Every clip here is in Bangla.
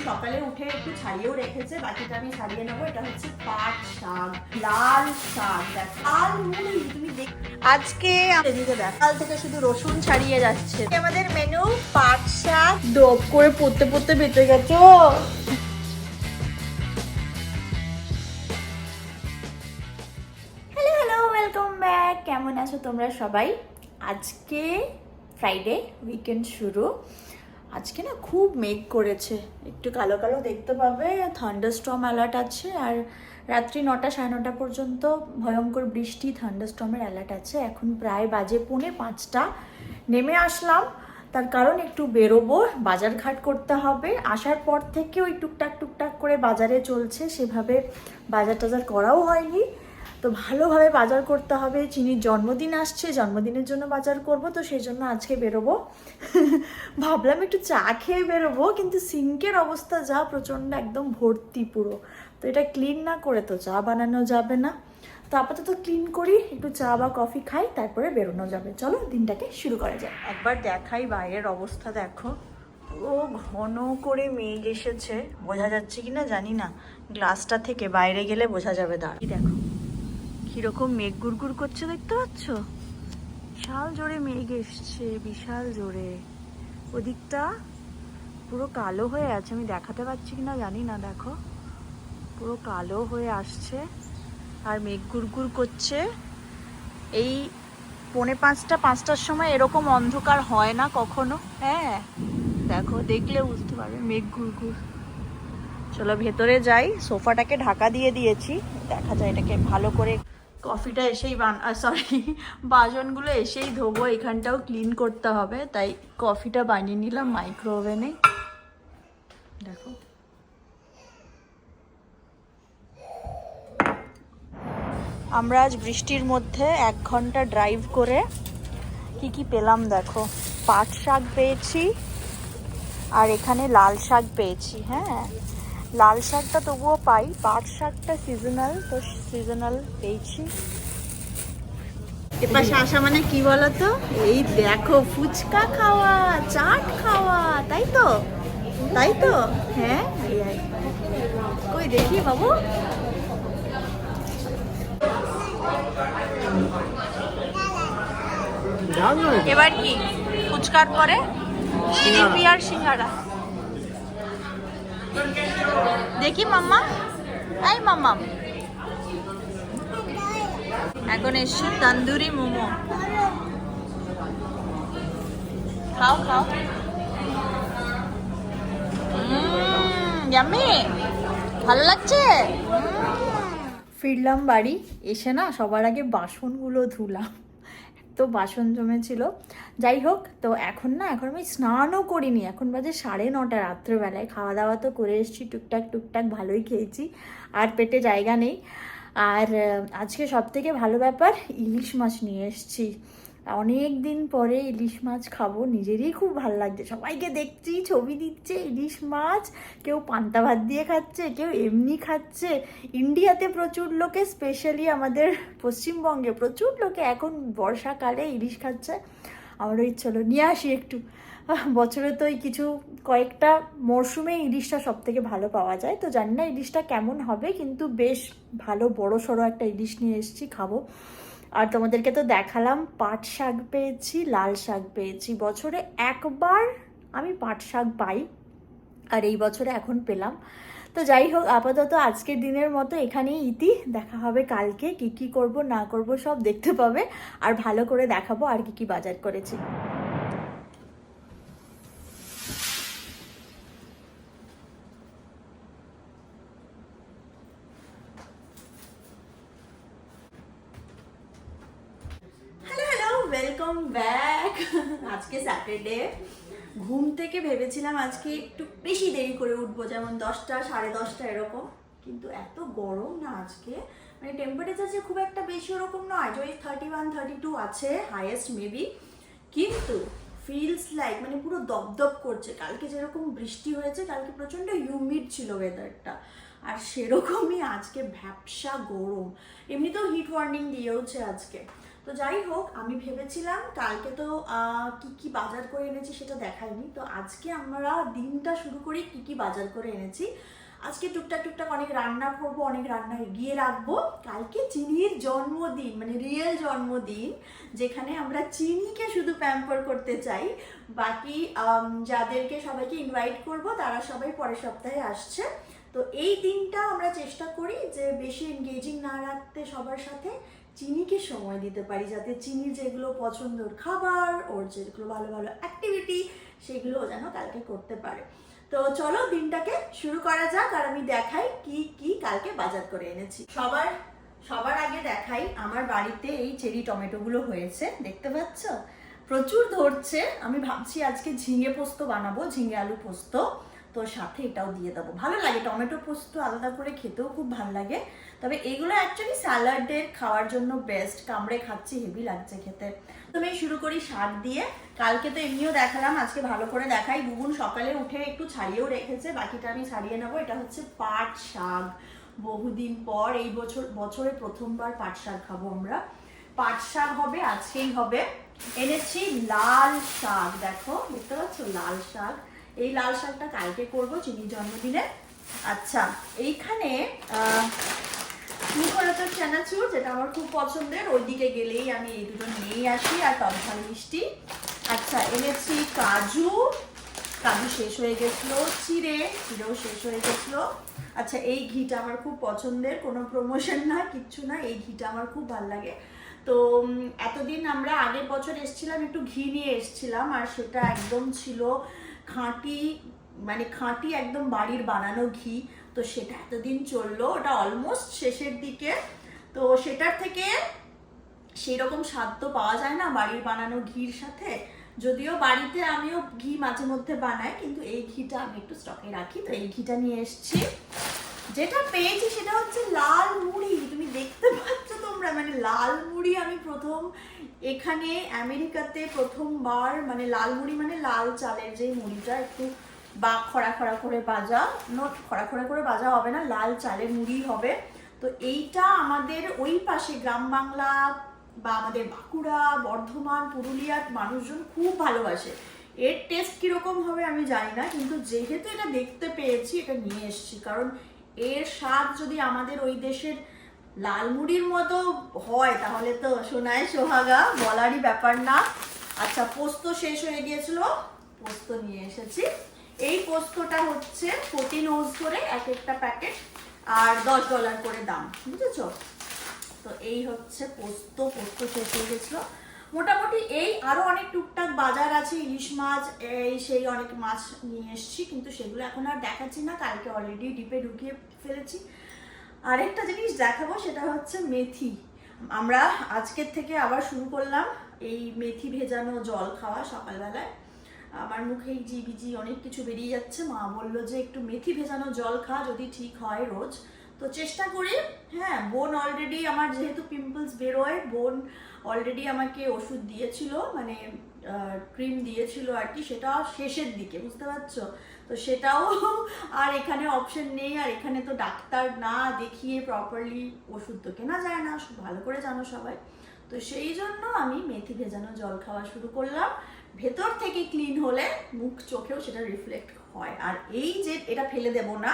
সকালে উঠে একটু ছাড়িয়েও রেখেছে, বাকিটা আমি ছাড়িয়ে নেবো। এটা হচ্ছে পাট শাক, লাল শাক, লাল মুড়ি। তুমি দেখ আজকে এদিকে দেখ, কাল থেকে শুধু রসুন ছাড়িয়ে যাচ্ছে। আমাদের মেনু পাট শাক, ডোব করে পড়তে পড়তে বেঁচে গেছো। Hello hello, welcome back. কেমন আছো তোমরা সবাই? আজকে ফ্রাইডে, উইকেন্ড শুরু। আজকে না খুব মেঘ করেছে, একটু কালো কালো দেখতে পাবে। থান্ডারস্টর্ম অ্যালার্ট আছে, আর রাত্রি 9টা 9:30 পর্যন্ত ভয়ঙ্কর বৃষ্টি, থান্ডারস্টর্মের অ্যালার্ট আছে। এখন প্রায় বাজে 4:45। নেমে আসলাম, তার কারণ একটু বেরোবো, বাজারঘাট করতে হবে। আসার পর থেকে ওই টুকটাক টুকটাক করে বাজারে চলছে, সেভাবে বাজার টাজার করাও হয়নি। তো ভালোভাবে বাজার করতে হবে। চিনির জন্মদিন আসছে, জন্মদিনের জন্য বাজার করব, তো সেই জন্য আজকে বেরোবো। ভাবলাম একটু চা খেয়ে বেরোবো, কিন্তু সিঙ্কের অবস্থা যা প্রচণ্ড, একদম ভর্তি পুরো। তো এটা ক্লিন না করে তো চা বানানো যাবে না। তো আপাতত ক্লিন করি, একটু চা বা কফি খাই, তারপরে বেরোনো যাবে। চলো দিনটাকে শুরু করা যায়। একবার দেখাই বাইরের অবস্থা, দেখো পুরো ঘন করে মেঘ এসেছে। বোঝা যাচ্ছে কিনা জানি না, গ্লাসটা থেকে বাইরে গেলে বোঝা যাবে। দাঁড়িয়ে দেখো কিরকম মেঘ গুড়গুড় করছে, দেখতে পাচ্ছ? বিশাল জোরে মেঘ এসছে, বিশাল জোরে। ওদিকটা পুরো কালো হয়ে আছে, আমি দেখাতে পারছি কিনা জানি না। দেখো পুরো কালো হয়ে আসছে আর মেঘ গুড়গুড় করছে। এই 4:45 5টার সময় এরকম অন্ধকার হয় না কখনো। হ্যাঁ দেখো, দেখলে বুঝতে পারবে মেঘ গুড়গুড়। চলো ভেতরে যাই, সোফাটাকে ঢাকা দিয়ে দিয়েছি, দেখা যায় এটাকে ভালো করে। কফিটা এসেই বাসনগুলো এসেই ধোবো, এখানটাও ক্লিন করতে হবে, তাই কফিটা বানিয়ে নিলাম মাইক্রো ওভেনে। দেখো আমরা আজ বৃষ্টির মধ্যে 1 ঘন্টা ড্রাইভ করে কি পেলাম দেখো। পাট শাক পেয়েছি, আর এখানে লাল শাক পেয়েছি। হ্যাঁ, লাল শাকটা তবুও পাই, পাট শাকটা সিজনাল, তো সিজনাল পেয়েছি। এপাশে আসা মানে কি বলতো, এই দেখো ফুচকা খাওয়া, চাট খাওয়া, তাই তো? তাই তো, হ্যাঁ। কই দেখি বাবু। এবার কি ফুচকার পরে জিলিপি আর সিঙ্গারা। দেখি মাম্মা, এই মাম্মা, এখন এসছে তন্দুরি মোমো। খাও খাও। ইয়াম্মি, ভালো লাগছে। ফিরলাম বাড়ি, এসে না সবার আগে বাসনগুলো ধুলাম, তো বাসন জমেছিল। যাই হোক, তো এখন আমি স্নানও করিনি। এখন বাজে 9:30 রাত্রেবেলায়। খাওয়া দাওয়া তো করে এসেছি, টুকটাক টুকটাক ভালোই খেয়েছি, আর পেটে জায়গা নেই। আর আজকে সবথেকে ভালো ব্যাপার, ইলিশ মাছ নিয়ে এসেছি। অনেক দিন পরে ইলিশ মাছ খাবো, নিজেরই খুব ভালো লাগছে। সবাইকে দেখছি ছবি দিচ্ছে ইলিশ মাছ, কেউ পান্তা ভাত দিয়ে খাচ্ছে, কেউ এমনি খাচ্ছে। ইন্ডিয়াতে প্রচুর লোকে, স্পেশালি আমাদের পশ্চিমবঙ্গে প্রচুর লোকে এখন বর্ষাকালে ইলিশ খাচ্ছে। আমারও ইচ্ছে হলো নিয়ে আসি একটু। বছরে তো এই কয়েকটা মরশুমে ইলিশটা সব থেকে ভালো পাওয়া যায়। তো জানি না ইলিশটা কেমন হবে, কিন্তু বেশ ভালো বড় সড়ো একটা ইলিশ নিয়ে এসেছি, খাবো। আর তোমাদেরকে তো দেখালাম পাট শাক পেয়েছি, লাল শাক পেয়েছি। বছরে একবার আমি পাট শাক পাই, আর এই বছরে এখন পেলাম। তো যাই হোক, আপাতত আজকের দিনের মতো এখানেই ইতি। দেখা হবে কালকে, কি করব না করব সব দেখতে পাবে, আর ভালো করে দেখাবো আর কি বাজার করেছি। Hello, welcome back. আজকে স্যাটারডে। ঘুম থেকে ভেবেছিলাম আজকে একটু বেশি দেরি করে উঠবো, যেমন 10টা 10:30 এরকম, কিন্তু এত গরম না আজকে। মানে টেম্পারেচার যে খুব একটা বেশি ওরকম নয়, ওই 31-32 আছে হাইয়েস্ট মেবি, কিন্তু ফিলস লাইক মানে পুরো দপদপ করছে। কালকে যেরকম বৃষ্টি হয়েছে, কালকে প্রচণ্ড হিউমিড ছিল ওয়েদারটা, আর সেরকমই আজকে ভ্যাপসা গরম। এমনিতেও হিট ওয়ার্নিং দিয়েওছে আজকে। তো তো যাই হোক, আমি ভেবেছিলাম কালকে তো কি কি বাজার করে এনেছি সেটা দেখাইনি, তো আজকে আমরা দিনটা শুরু করি কি কি বাজার করে এনেছি। আজকে টুকটাক টুকটাক অনেক রান্না করবো, অনেক রান্না এগিয়ে রাখবো। কালকে চিনির জন্মদিন, মানে রিয়েল জন্মদিন, যেখানে আমরা চিনিকে শুধু প্যাম্পার করতে চাই, বাকি যাদেরকে সবাইকে ইনভাইট করব তারা সবাই পরের সপ্তাহে আসছে। তো এই দিনটা আমরা চেষ্টা করি যে বেশি এনগেজিং না রাখতে সবার সাথে, চিনিকে সময় দিতে পারি, যাতে চিনির যেগুলো পছন্দের খাবার, ওর যেগুলো ভালো ভালো অ্যাক্টিভিটি, সেগুলো যেন কালকে করতে পারে। তো চলো দিনটাকে শুরু করা যাক, আর আমি দেখাই কি কি কালকে বাজার করে এনেছি। সবার আগে দেখাই আমার বাড়িতে এই চেরি টমেটোগুলো হয়েছে, দেখতে পাচ্ছ প্রচুর ধরছে। আমি ভাবছি আজকে ঝিঙে পোস্ত বানাবো, ঝিঙে আলু পোস্ত, তো সাথে এটাও দিয়ে দেবো। ভালো লাগে টমেটো পোস্ত, আলাদা করে খেতেও খুব ভালো লাগে। তবে এগুলো অ্যাকচুয়ালি স্যালাডের খাওয়ার জন্য বেস্ট, কামড়ে খাচ্ছি, হেভি লাগছে খেতে। তো আমি শুরু করি শাক দিয়ে। কালকে তো এমনিও দেখালাম, আজকে ভালো করে দেখাই। বুবুন সকালে উঠে একটু ছাড়িয়েও রেখেছে, বাকিটা আমি ছাড়িয়ে নেবো। এটা হচ্ছে পাট শাক, বহুদিন পর এই বছরে প্রথমবার পাট শাক খাবো আমরা। পাট শাক হবে, আজকেই হবে। এনেছি লাল শাক, দেখো দেখতে পাচ্ছ লাল শাক। এই লাল শাকটা কালকে করবো চিনির জন্মদিনে। আচ্ছা, এইখানে মুখরোচক চানাচুর, যেটা আমার খুব পছন্দের, ওইদিকে গেলেই আমি এই দুটো নিয়েই আসি, আর টক ঝাল মিষ্টি। আচ্ছা, এনেছি কাজু শেষ হয়ে গেছিলো, চিড়েও শেষ হয়ে গেছিলো। আচ্ছা, এই ঘিটা আমার খুব পছন্দের, কোনো প্রমোশন না, কিচ্ছু না, এই ঘিটা আমার খুব ভালো লাগে। তো এতদিন আমরা আগের বছর এসেছিলাম, একটু ঘি নিয়ে এসেছিলাম, আর সেটা একদম ছিল খাঁটি, মানে খাঁটি একদম বাড়ির বানানো ঘি। তো সেটা এতদিন চললো, ওটা অলমোস্ট শেষের দিকে। তো সেটার থেকে সেরকম স্বাদ তো পাওয়া যায় না বাড়ির বানানো ঘির সাথে, যদিও বাড়িতে আমিও ঘি মাঝে মধ্যে বানাই, কিন্তু এই ঘিটা আমি একটু স্টকে রাখি। তো এই ঘিটা নিয়ে এসেছি। যেটা পেয়েছি সেটা হচ্ছে লাল মুড়ি। তুমি দেখতে পাচ্ছ তোমরা, মানে লাল মুড়ি আমি প্রথম এখানে আমেরিকাতে প্রথমবার, মানে লাল মুড়ি মানে লাল চালের যে মুড়িটা একটু বা খড়া খড়া করে ভাজা, খড়া খড়া করে ভাজা হবে না, লাল চালের মুড়ি হবে। তো এইটা আমাদের ওই পাশে গ্রাম বাংলা বা আমাদের বাঁকুড়া, বর্ধমান, পুরুলিয়ার মানুষজন খুব ভালোবাসে। এর টেস্ট কিরকম হবে আমি জানি না, কিন্তু যেহেতু এটা দেখতে পেয়েছি এটা নিয়ে এসেছি, কারণ এর স্বাদ যদি আমাদের ওই দেশের লাল মুড়ির মতো হয় তাহলে তো সোনায় সোহাগা, বলারই ব্যাপার না। আচ্ছা, পোস্ত শেষ হয়ে গিয়েছিল, পোস্ত নিয়ে এসেছি। এই পোস্তটা হচ্ছে 14 oz করে এক একটা প্যাকেট, আর $10 করে দাম, বুঝেছো? তো এই হচ্ছে পোস্ত শেষ হয়ে গেছিল মোটামুটি। এই আরো অনেক টুকটাক বাজার আছে, ইলিশ মাছ, এই সেই অনেক মাছ নিয়ে এসেছি, কিন্তু সেগুলো এখন আর দেখাচ্ছি না, কালকে অলরেডি ডিপে ঢুকিয়ে ফেলেছি। আরেকটা জিনিস দেখাবো, সেটা হচ্ছে মেথি। আমরা আজকের থেকে আবার শুরু করলাম এই মেথি ভেজানো জল খাওয়া সকালবেলায়। আমার মুখে জিবিজি অনেক কিছু বেরিয়ে যাচ্ছে, মা বললো যে একটু মেথি ভেজানো জল খা, যদি ঠিক হয় রোজ। তো চেষ্টা করি। হ্যাঁ, বোন অলরেডি আমার, যেহেতু পিম্পলস বেরোয়, বোন অলরেডি আমাকে ওষুধ দিয়েছিল, মানে ক্রিম দিয়েছিল আর কি, সেটা শেষের দিকে, বুঝতে পারছো? তো সেটাও আর এখানে অপশন নেই, আর এখানে তো ডাক্তার না দেখিয়ে প্রপারলি ওষুধ তো কেনা যায় না, ভালো করে জানো সবাই। তো সেই জন্য আমি মেথি ভেজানো জল খাওয়া শুরু করলাম। ভেতর থেকে ক্লিন হলে মুখ চোখেও সেটা রিফ্লেক্ট হয়। আর এই যে এটা ফেলে দেব না,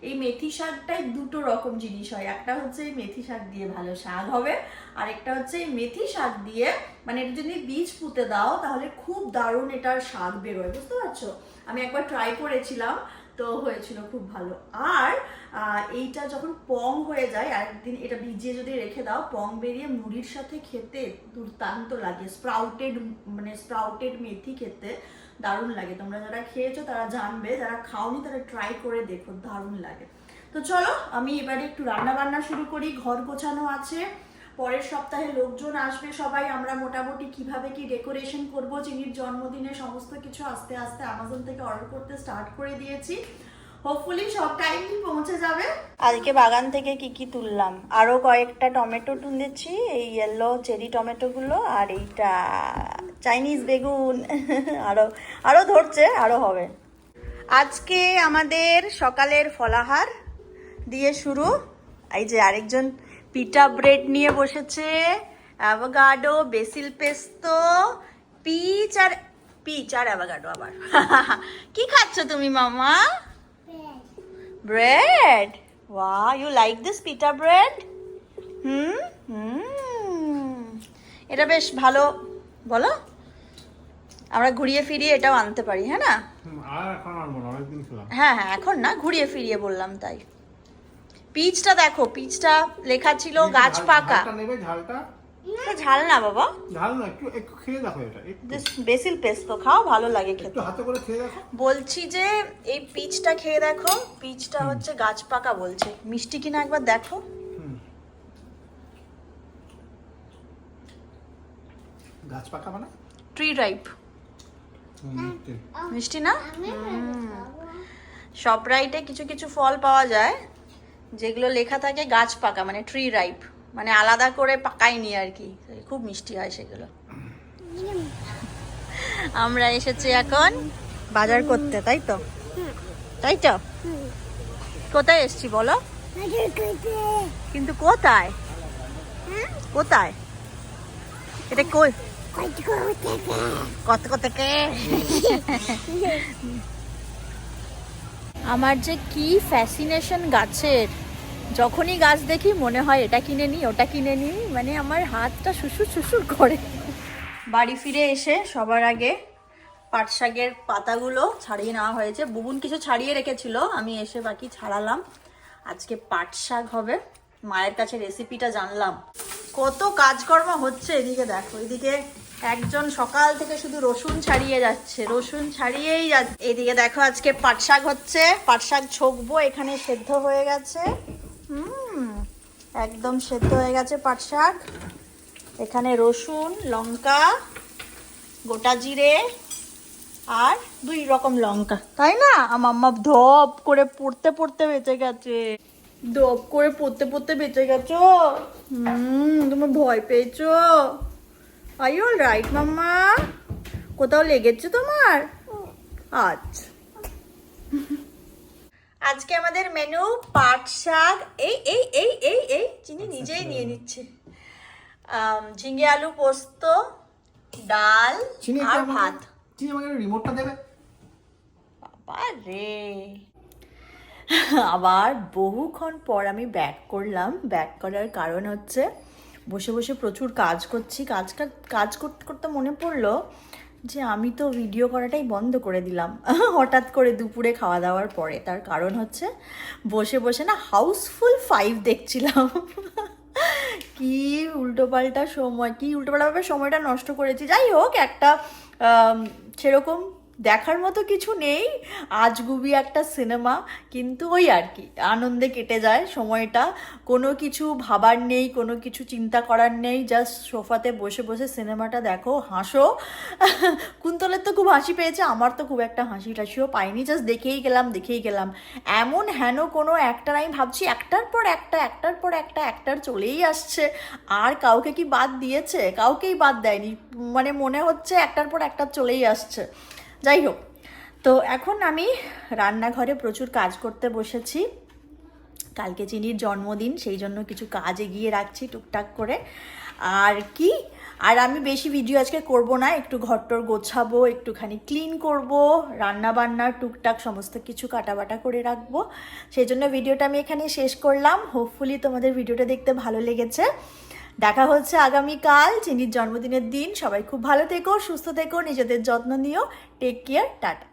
এই মেথি শাকটাই দুটো রকম জিনিস হয়, একটা হচ্ছে এই মেথি শাক দিয়ে ভালো শাক হবে, আর একটা হচ্ছে এই মেথি শাক দিয়ে, মানে এটা যদি বীজ পুঁতে দাও তাহলে খুব দারুণ এটার শাক বেরোয়, বুঝতে পারছো? আমি একবার ট্রাই করেছিলাম, তো হয়েছিল খুব ভালো। আর এইটা যখন পং হয়ে যায়, আরেকদিন এটা ভিজিয়ে যদি রেখে দাও, পং বেরিয়ে মুড়ির সাথে খেতে দুর্দান্ত লাগে। স্প্রাউটেড মেথি খেতে দারুণ লাগে। তোমরা যারা খেয়েছো তারা জানবে, যারা খাওনি তারা ট্রাই করে দেখো, দারুণ লাগে। তো চলো আমি এবারে একটু রান্না বান্না শুরু করি। ঘর গোছানো আছে, পরের সপ্তাহে লোকজন আসবে সবাই, আমরা মোটামুটি কিভাবে কি ডেকোরেশন করব চিনির জন্মদিনে সমস্ত কিছু আস্তে আস্তে অ্যামাজন থেকে অর্ডার করতে স্টার্ট করে দিয়েছি। হোপফুলি সব টাইমলি পৌঁছে যাবে। আজকে বাগান থেকে কি কি তুললাম, আরো কয়েকটা টমেটো তুলেছি, এই ইয়েলো চেরি টমেটোগুলো, আর এইটা চাইনিজ বেগুন আরো ধরছে, আরো হবে। আজকে আমাদের সকালের ফলাহার দিয়ে শুরু। এই যে আরেকজন পিটা ব্রেড নিয়ে বসেছে, অ্যাভোকাডো, বেসিল পেস্তো, পিচ আর অ্যাভোকাডো আবার। কি খাচ্ছ তুমি মামা? Bread. Wow, you like this pita bread? এটা বেশ ভালো, বলো। আমরা ঘুরিয়ে ফিরিয়ে এটাও আনতে পারি, হ্যাঁ না? হ্যাঁ হ্যাঁ, এখন না, ঘুরিয়ে ফিরিয়ে বললাম তাই। পিচটা দেখো, পিচটা লেখা ছিল গাছ পাকা। ঝাল না বাবা, ঝাল না, একটু খেয়ে দেখো। এটা বেসিল পেস্তো খাও, ভালো লাগে খেতে। একটু হাতে করে খেয়ে দেখো। বলছি যে এই পিচটা খেয়ে দেখো, পিচটা হচ্ছে গাছ পাকা বলছে, মিষ্টি কিনা একবার দেখো। গাছ পাকা মানে ট্রি রাইপ। মিষ্টি না? সব রাইটে কিছু কিছু ফল পাওয়া যায় যেগুলো লেখা থাকে গাছ পাকা, মানে ট্রি রাইপ, মানে আলাদা করে পাকায়নি আর কি, খুব মিষ্টি হয় সেগুলো। আমরা এসেছি এখন বাজার করতে, তাই তো? তাই তো? কোথায় এসছি বলো? কিন্তু কোথায়? কোথায় এটা? কই? কত থেকে? আমার যে কি ফ্যাসিনেশন গাছের, যখনই গাছ দেখি মনে হয় এটা কিনে নিই, ওটা কিনে নিই, মানে আমার হাতটা শুশুর শুশুর করে। বাড়ি ফিরে এসে সবার আগে পাট শাকের পাতাগুলো ছাড়িয়ে নেওয়া হয়েছে। বুবুন কিছু ছাড়িয়ে রেখেছিল, আমি এসে বাকি ছাড়ালাম। আজকে পাট শাক হবে, মায়ের কাছে রেসিপিটা জানলাম। কত কাজকর্ম হচ্ছে এদিকে দেখো, এদিকে একজন সকাল থেকে শুধু রসুন ছাড়িয়ে যাচ্ছে, রসুন ছাড়িয়েই যাচ্ছে। এদিকে দেখো আজকে পাট শাক হচ্ছে, পাট শাক ছকবো। এখানে সেদ্ধ হয়ে গেছে, একদম সেদ্ধ হয়ে গেছে পাট শাক। এখানে রসুন, লঙ্কা, গোটা জিরে আর 2 রকম লঙ্কা, তাই না? আমার আম্মা ধপ করে পড়তে পড়তে বেঁচে গেছে, ধপ করে পড়তে পড়তে বেঁচে গেছো। তুমি ভয় পেয়েছো? আর ইউ রাইট মাম্মা? কোথাও লেগেছে তোমার? আচ্ছা। আজকে আমাদের মেনু পাট শাক, এই এই এই এই এই চিনি নিজেই নিয়ে নিচ্ছে, ঝিঙে আলু পোস্ত, ডাল আর ভাত। চিনি আমাকে রিমোটটা দেবে। বাবা রে, আবার বহুক্ষণ পর আমি ব্যাক করলাম। ব্যাক করার কারণ হচ্ছে বসে বসে প্রচুর কাজ করছি। কাজ করতে করতে মনে পড়লো যে আমি তো ভিডিও করাটাই বন্ধ করে দিলাম হঠাৎ করে দুপুরে খাওয়া দাওয়ার পরে। তার কারণ হচ্ছে বসে বসে না হাউসফুল 5 দেখছিলাম। কি উল্টোপাল্টা সময়, কি উল্টোপাল্টাভাবে সময়টা নষ্ট করেছি। যাই হোক, একটা সেরকম দেখার মতো কিছু নেই, আজগুবি একটা সিনেমা, কিন্তু ওই আর কি আনন্দে কেটে যায় সময়টা। কোনো কিছু ভাবার নেই, কোনো কিছু চিন্তা করার নেই, জাস্ট সোফাতে বসে বসে সিনেমাটা দেখো, হাসো। কুন্তলের তো খুব হাসি পেয়েছে, আমার তো খুব একটা হাসি টাসিও পাইনি, জাস্ট দেখেই গেলাম। এমন হেন কোনো অ্যাক্টার, আমি ভাবছি একটার পর একটা অ্যাক্টার চলেই আসছে, আর কাউকে কি বাদ দিয়েছে? কাউকেই বাদ দেয়নি, মানে মনে হচ্ছে একটার পর একটা চলেই আসছে। যাই হোক, তো এখন আমি রান্নাঘরে প্রচুর কাজ করতে বসেছি। কালকে চিনির জন্মদিন, সেই জন্য কিছু কাজ এগিয়ে রাখছি টুকটাক করে। আর আমি বেশি ভিডিও আজকে করব না, একটু ঘরটর গোছাবো, একটুখানি ক্লিন করব, রান্না বান্নার টুকটাক সমস্ত কিছু কাটাবাটা করে রাখবো। সেই জন্য ভিডিওটা আমি এখানে শেষ করলাম। হোপফুলি তোমাদের ভিডিওটা দেখতে ভালো লেগেছে। দেখা হচ্ছে আগামীকাল চিনির জন্মদিনের দিন। সবাই খুব ভালো থেকো, সুস্থ থেকো, নিজেদের যত্ন নিও। Take care, tata.